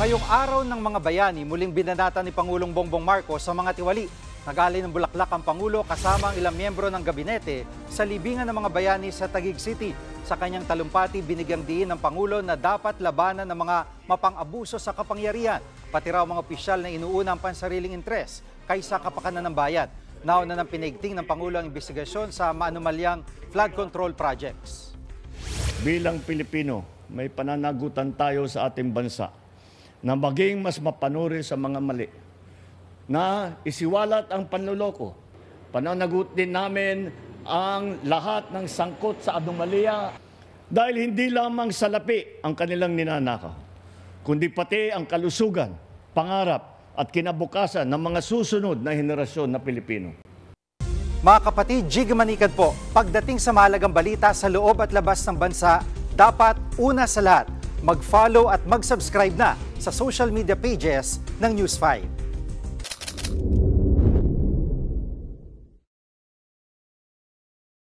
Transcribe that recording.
Ngayong araw ng mga bayani, muling binanata ni Pangulong Bongbong Marcos sa mga tiwali. Nagali ng Bulaklak ang Pangulo kasama ang ilang miyembro ng gabinete sa libingan ng mga bayani sa Taguig City. Sa kanyang talumpati, binigyang diin ng Pangulo na dapat labanan ng mga mapang-abuso sa kapangyarihan, pati raw mga opisyal na inuuna ang pansariling interes kaysa kapakanan ng bayan. Nauna ng pinaigting ng Pangulo ang investigasyon sa maanumalyang flood control projects. Bilang Pilipino, may pananagutan tayo sa ating bansa na maging mas mapanuri sa mga mali, na isiwalat ang panloloko. Pananagutin namin ang lahat ng sangkot sa anomalya dahil hindi lamang salapi ang kanilang ninanakaw, kundi pati ang kalusugan, pangarap at kinabukasan ng mga susunod na henerasyon na Pilipino. Mga kapatid, Jig Manikad po, pagdating sa mahalagang balita sa loob at labas ng bansa, dapat una sa lahat, mag-follow at mag-subscribe na sa social media pages ng News 5.